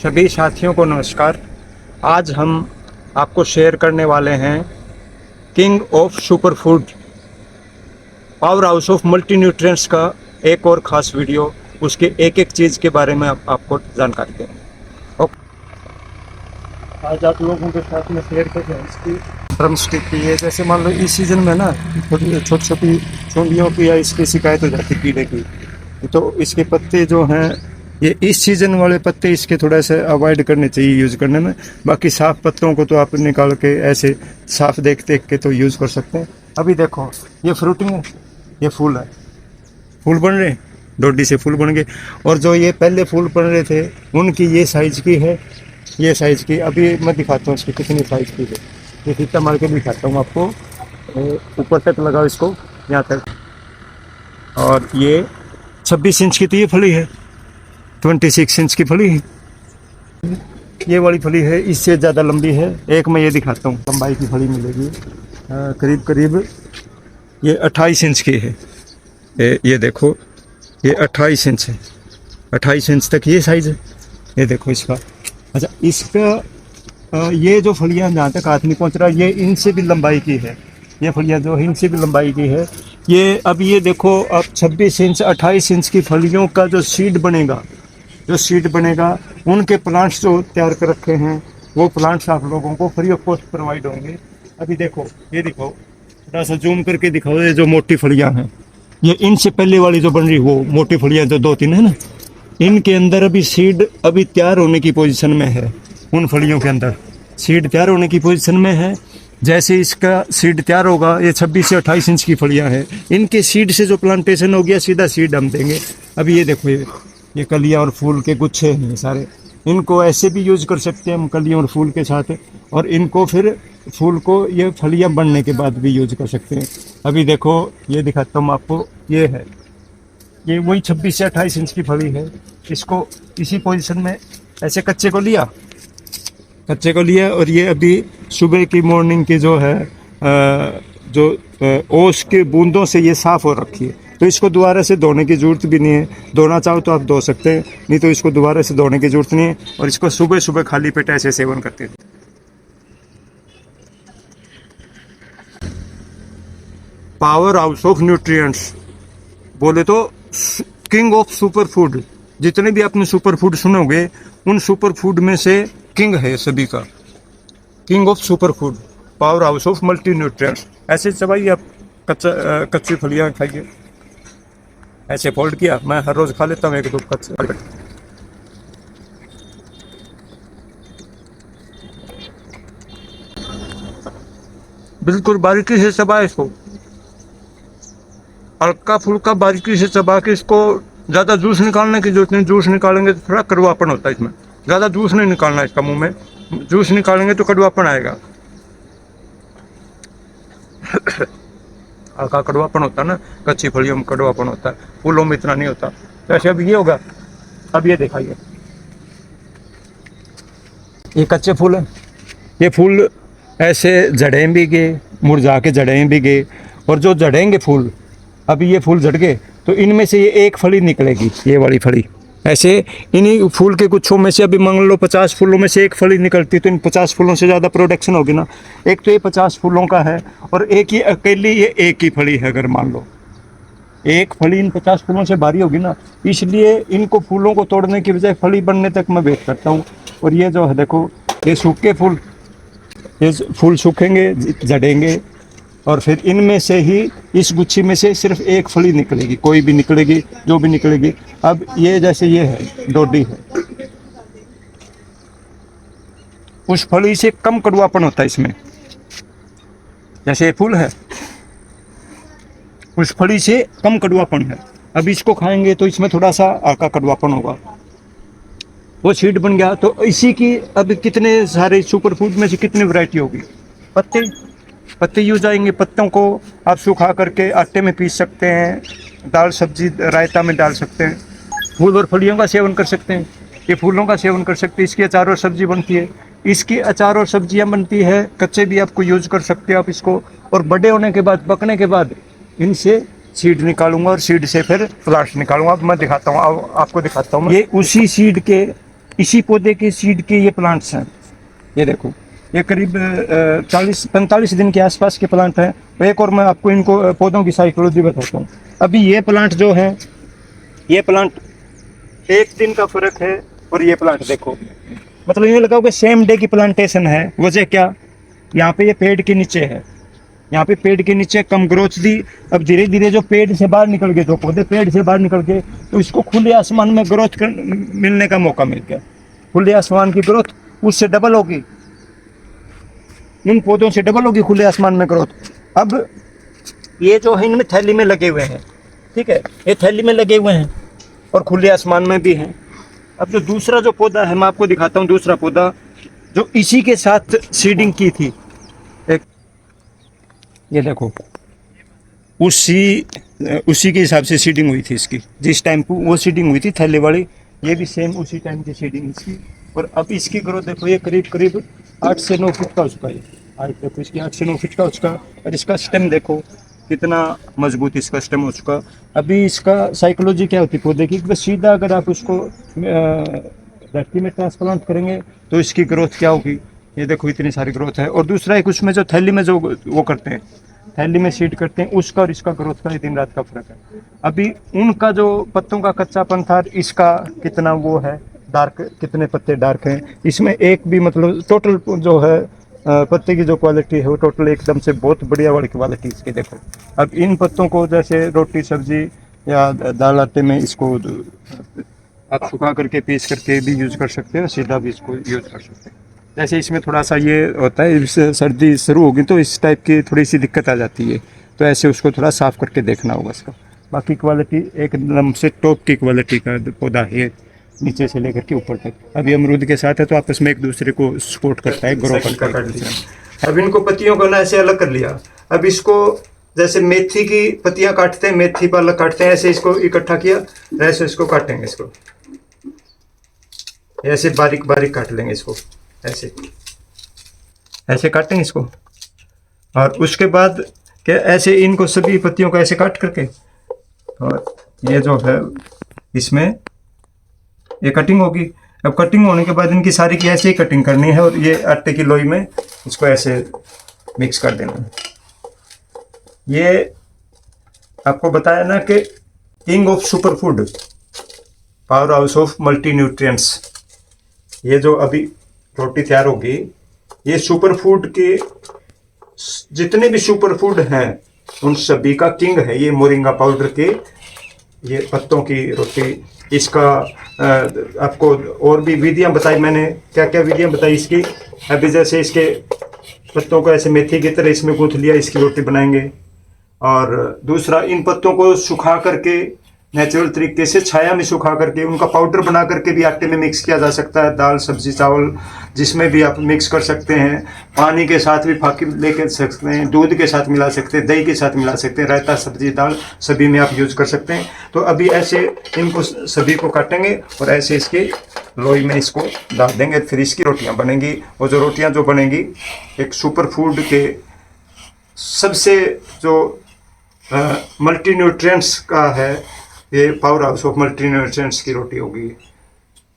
सभी साथियों को नमस्कार। आज हम आपको शेयर करने वाले हैं king of super food power house of multi nutrients का एक और ख़ास वीडियो। उसके एक एक चीज़ के बारे में आपको जानकारी देंगे। आज आप लोगों के साथ में शेयर कर रहे हैं इसकी ड्रम स्टिक की है। जैसे मान लो इस सीज़न में ना छोटी छोटी चूंडियों की या इसकी शिकायत हो जाती कीड़े की, तो इसके पत्ते जो हैं ये इस सीज़न वाले पत्ते इसके थोड़ा सा अवॉइड करने चाहिए यूज़ करने में। बाकी साफ़ पत्तों को तो आप निकाल के ऐसे साफ़ देख के तो यूज़ कर सकते हैं। अभी देखो ये फ्रूटिंग है, ये फूल है, फूल बन रहे हैं, डोडी से फूल बन गए। और जो ये पहले फूल बन रहे थे उनकी ये साइज़ की है, ये साइज़ की। अभी मैं दिखाता हूँ इसकी कितनी साइज़ की है। ये फीता मार के दिखाता हूँ आपको। ऊपर तक लगाओ इसको, यहाँ तक। और ये 26 इंच की तो ये फली है, 26 इंच की फली है। ये वाली फली है, इससे ज़्यादा लंबी है। एक मैं ये दिखाता हूँ, लंबाई की फली मिलेगी करीब करीब ये 28 इंच की है। ये देखो ये 28 इंच है, 28 इंच तक ये साइज़ है। ये देखो इसका। अच्छा, इसका ये जो फलियाँ जहाँ तक हाथ नहीं पहुँच रहा, ये इनसे भी लंबाई की है। ये फलियाँ जो इनसे भी लंबाई की है। ये अब ये देखो, अब 26 इंच 28 इंच की फलियों का जो सीड बनेगा, उनके प्लांट्स जो तैयार कर रखे हैं वो प्लांट्स आप लोगों को फ्री ऑफ कॉस्ट प्रोवाइड होंगे। अभी देखो, ये दिखाओ, थोड़ा सा जूम करके दिखाओ। ये जो मोटी फलियाँ हैं, ये इनसे पहले वाली जो बन रही वो मोटी फलियाँ जो 2-3 है ना, इनके अंदर अभी सीड अभी तैयार होने की पोजीशन में है। उन फलियों के अंदर सीड तैयार होने की पोजीशन में है। जैसे इसका सीड तैयार होगा, ये 26 से 28 इंच की फलियां हैं, इनके सीड से जो प्लांटेशन हो गया सीधा सीड हम देंगे। अभी ये देखो, ये कलियां और फूल के गुच्छे हैं सारे। इनको ऐसे भी यूज़ कर सकते हैं हम, कलियों और फूल के साथ। और इनको फिर फूल को ये फलियां बनने के बाद भी यूज कर सकते हैं। अभी देखो, ये दिखाता हूँ आपको। ये है, ये वही 26 से 28 इंच की फली है। इसको इसी पोजीशन में ऐसे कच्चे को लिया और ये अभी सुबह की मॉर्निंग की जो है जो ओस के बूंदों से ये साफ़ हो रखी है। तो इसको दोबारा से धोने की ज़रूरत भी नहीं है। धोना चाहो तो आप धो सकते हैं, नहीं तो इसको दोबारा से धोने की ज़रूरत नहीं है। और इसको सुबह सुबह खाली पेट ऐसे सेवन करते हैं। पावर हाउस ऑफ न्यूट्रिएंट्स बोले तो किंग ऑफ सुपर फूड। जितने भी आपने सुपर फूड सुनोगे, उन सुपर फूड में से किंग है सभी का। King of super food, power house of multi nutrients. ऐसे चबाइए आप, कच्ची फलियाँ खाइए। ऐसे फोल्ड किया, मैं हर रोज़ खा लेता हूँ 1-2 कच्चे। बिल्कुल बारीकी से चबाए इसको, हल्का फुल्का बारीकी से चबा के। इसको ज़्यादा जूस निकालने की जरूरत नहीं। जूस निकालेंगे तो थोड़ा कड़वापन होता है इसमें। ज़्यादा जूस नहीं निकालना इसका मुंह में। जूस निकालेंगे तो कड़वापन आएगा। हल्का कड़वापन होता है ना, कच्ची फलियों में कड़वापन होता है, फूलों में इतना नहीं होता। तो ऐसे अब ये होगा। अब ये दिखाइए, ये कच्चे फूल हैं। ये फूल ऐसे जड़ें भी गए, मुरझा के जड़ें भी गए। और जो जड़ेंगे फूल, अभी ये फूल झड़ गए तो इनमें से ये एक फली निकलेगी, ये वाली फली। ऐसे इन्हीं फूल के गुच्छों में से अभी मान लो 50 फूलों में से एक फली निकलती, तो इन 50 फूलों से ज़्यादा प्रोडक्शन होगी ना। एक तो ये 50 फूलों का है और एक ही अकेली ये एक ही फली है। अगर मान लो एक फली इन 50 फूलों से भारी होगी ना, इसलिए इनको फूलों को तोड़ने की बजाय फली बनने तक मैं वेट करता हूँ। और ये जो है देखो, ये सूखे फूल, ये फूल सूखेंगे, झड़ेंगे, और फिर इनमें से ही, इस गुच्छी में से सिर्फ एक फली निकलेगी, कोई भी निकलेगी, जो भी निकलेगी। अब ये जैसे ये है, डोडी है, उस फली से कम कड़वापन होता है इसमें। जैसे ये फूल है, उस फली से कम कड़वापन है। अब इसको खाएंगे तो इसमें थोड़ा सा हल्का कड़वापन होगा। वो सीड बन गया। तो इसी की अब कितने सारे सुपर फूड में से कितनी वैरायटी होगी। पत्ते यूज आएंगे। पत्तों को आप सुखा करके आटे में पीस सकते हैं, दाल सब्जी रायता में डाल सकते हैं। फूल और फलियों का सेवन कर सकते हैं, ये फूलों का सेवन कर सकते हैं। इसकी अचार और सब्जी बनती है, इसकी अचार और सब्जियां बनती है। कच्चे भी आपको यूज कर सकते हैं आप इसको। और बड़े होने के बाद, पकने के बाद इनसे सीड निकालूंगा और सीड से फिर प्लांट्स निकालूंगा। अब मैं दिखाता हूँ, आपको दिखाता हूँ। ये उसी सीड के इसी पौधे के सीड के ये प्लांट्स हैं। ये देखो, ये करीब 40-45 दिन के आसपास के प्लांट हैं। तो एक और मैं आपको इनको पौधों की साइकोलॉजी बताता हूँ। अभी ये प्लांट जो है, ये प्लांट 1 दिन का फर्क है, और ये प्लांट देखो, मतलब ये लगाओ कि सेम डे की प्लांटेशन है। वजह क्या, यहाँ पे ये पेड़ के नीचे है, यहाँ पे पेड़ के नीचे कम ग्रोथ दी। अब धीरे धीरे जो पेड़ से बाहर निकल गए, जो पौधे पेड़ से बाहर निकल गए, तो इसको खुले आसमान में ग्रोथ मिलने का मौका मिल गया। खुले आसमान की ग्रोथ उससे डबल होगी, इन पौधों से डबल होगी खुले आसमान में ग्रोथ। अब ये जो है इनमें थैली में लगे हुए हैं, ठीक है, ये थैली में लगे हुए हैं और खुले आसमान में भी हैं। अब जो दूसरा जो पौधा है मैं आपको दिखाता हूँ, दूसरा पौधा जो इसी के साथ सीडिंग की थी, एक ये देखो, उसी के हिसाब से सीडिंग हुई थी इसकी। जिस टाइम को वो सीडिंग हुई थी थैले वाली, ये भी सेम उसी टाइम की सीडिंग इसकी। और अब इसकी ग्रोथ देखो, ये करीब करीब 8 से 9 फीट का उसका, ये हाइट देखो इसकी 8 से 9 फीट का उसका। और इसका स्टेम देखो कितना मजबूत इसका स्टेम हो चुका। अभी इसका साइकोलॉजी क्या होती है पौधे की, बस सीधा अगर आप उसको धरती में ट्रांसप्लांट करेंगे तो इसकी ग्रोथ क्या होगी, ये देखो इतनी सारी ग्रोथ है। और दूसरा एक उसमें जो थैली में जो वो करते हैं, थैली में सीड करते हैं, उसका और इसका ग्रोथ का दिन रात का फर्क है। अभी उनका जो पत्तों का कच्चापन था, इसका कितना वो है डार्क, कितने पत्ते डार्क हैं इसमें। एक भी मतलब टोटल जो है पत्ते की जो क्वालिटी है वो टोटल एकदम से बहुत बढ़िया वाली क्वालिटी इसकी देखो। अब इन पत्तों को जैसे रोटी सब्जी या दाल आटे में इसको आप सुखा करके पीस करके भी यूज़ कर सकते हैं, सीधा भी इसको यूज़ कर सकते हैं। जैसे इसमें थोड़ा सा ये होता है, इससे सर्दी शुरू होगी तो इस टाइप की थोड़ी सी दिक्कत आ जाती है, तो ऐसे उसको थोड़ा साफ़ करके देखना होगा इसका। बाकी क्वालिटी एकदम से टॉप की क्वालिटी का पौधा है, नीचे से लेकर के ऊपर तक। अभी अमरूद के साथ है तो आपस में एक दूसरे को सपोर्ट करता है, ग्रो करता है। अब इनको पत्तियों को ना ऐसे अलग कर लिया। अब इसको जैसे मेथी की पत्तियां काटते हैं, मेथी पालक काटते हैं, ऐसे इसको इकट्ठा किया, ऐसे इसको काटेंगे, इसको ऐसे बारीक बारीक काट लेंगे इसको, ऐसे ऐसे काटेंगे इसको। और उसके बाद क्या, ऐसे इनको सभी पत्तियों को ऐसे काट करके, और ये जो है इसमें ये कटिंग होगी। अब कटिंग होने के बाद इनकी सारी की ऐसे ही कटिंग करनी है, और ये आटे की लोई में इसको ऐसे मिक्स कर देना है। ये आपको बताया ना कि king of super food, power house of multi nutrients, ये जो अभी रोटी तैयार होगी, ये सुपर फूड के जितने भी सुपर फूड हैं उन सभी का किंग है ये मोरिंगा पाउडर के, ये पत्तों की रोटी। इसका आपको और भी विधियां बताई मैंने, क्या क्या विधियां बताई इसकी। अभी जैसे इसके पत्तों को ऐसे मेथी की तरह इसमें गूंथ लिया, इसकी रोटी बनाएंगे। और दूसरा, इन पत्तों को सुखा करके नेचुरल तरीके से छाया में सुखा करके उनका पाउडर बना करके भी आटे में मिक्स किया जा सकता है, दाल सब्जी चावल जिसमें भी आप मिक्स कर सकते हैं। पानी के साथ भी फाकी लेके सकते हैं, दूध के साथ मिला सकते हैं, दही के साथ मिला सकते हैं, रायता सब्जी दाल सभी में आप यूज़ कर सकते हैं। तो अभी ऐसे इनको सभी को काटेंगे और ऐसे इसके लोई में इसको डाल देंगे, फिर इसकी रोटियाँ बनेंगी। और जो रोटियाँ जो बनेंगी एक सुपर फूड के सबसे जो मल्टी न्यूट्रिएंट्स का है, ये power house of multi nutrients की रोटी होगी।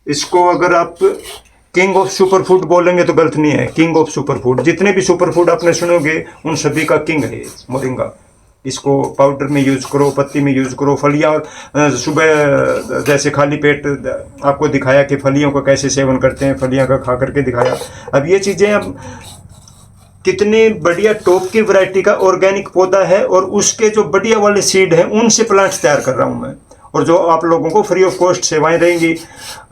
इसको अगर आप किंग ऑफ सुपर फूड बोलेंगे तो गलत नहीं है। किंग ऑफ सुपर फूड, जितने भी सुपर फूड आपने सुनोगे उन सभी का किंग है मोरिंगा। इसको पाउडर में यूज़ करो, पत्ती में यूज़ करो, फलियाँ सुबह जैसे खाली पेट आपको दिखाया कि फलियों का कैसे सेवन करते हैं, फलियाँ का खा करके दिखाया। अब ये चीज़ें अब कितनी बढ़िया टॉप की वैरायटी का ऑर्गेनिक पौधा है, और उसके जो बढ़िया वाले सीड हैं उनसे प्लांट्स तैयार कर रहा हूँ मैं, और जो आप लोगों को फ्री ऑफ कॉस्ट सेवाएं रहेंगी।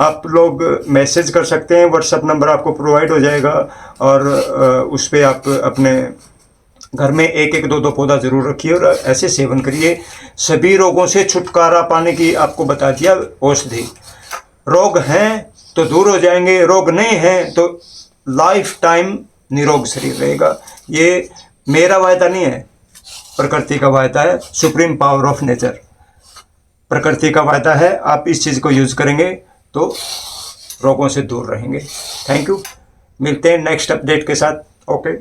आप लोग मैसेज कर सकते हैं, व्हाट्सएप नंबर आपको प्रोवाइड हो जाएगा, और उस पर आप अपने घर में एक एक दो दो पौधा जरूर रखिए और ऐसे सेवन करिए। सभी रोगों से छुटकारा पाने की आपको बता दिया औषधि। रोग हैं तो दूर हो जाएंगे, रोग नहीं हैं तो लाइफ टाइम निरोग शरीर रहेगा। ये मेरा वायदा नहीं है, प्रकृति का वायदा है, सुप्रीम पावर ऑफ नेचर प्रकृति का वायदा है। आप इस चीज़ को यूज़ करेंगे तो रोगों से दूर रहेंगे। थैंक यू, मिलते हैं नेक्स्ट अपडेट के साथ। ओके।